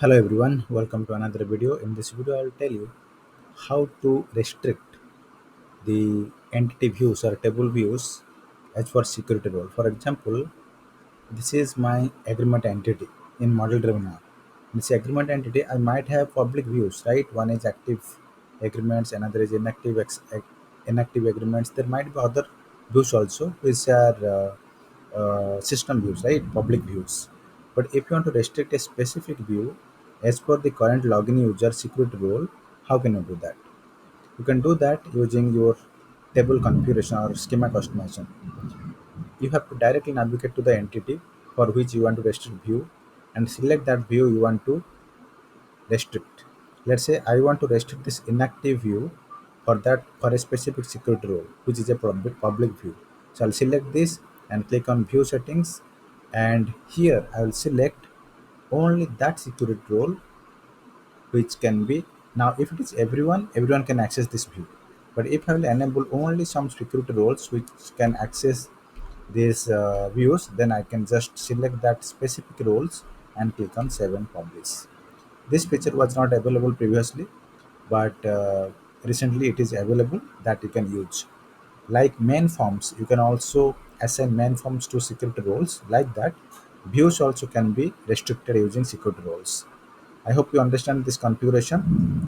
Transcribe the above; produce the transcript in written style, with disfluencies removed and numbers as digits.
Hello everyone, welcome to another video. In this video, I will tell you how to restrict the entity views or table views as for security role. For example, this is my agreement entity in model driven app. This agreement entity, I might have public views, right? One is active agreements, another is inactive agreements. There might be other views also, which are system views, right? Public views. But if you want to restrict a specific view as per the current login user security role, how can you do that? You can do that using your table configuration or schema customization. You have to directly navigate to the entity for which you want to restrict view and select that view you want to restrict. Let's say I want to restrict this inactive view for a specific security role, which is a public view. So I'll select this and click on view settings, and here I will select only that security role which can be. Now if it is everyone can access this view, but if I will enable only some security roles which can access these views, then I can just select that specific roles and click on save and publish. This feature was not available previously, but recently it is available that you can use. Like main forms, you can also assign main forms to security roles. Like that, views also can be restricted using security roles. I hope you understand this configuration.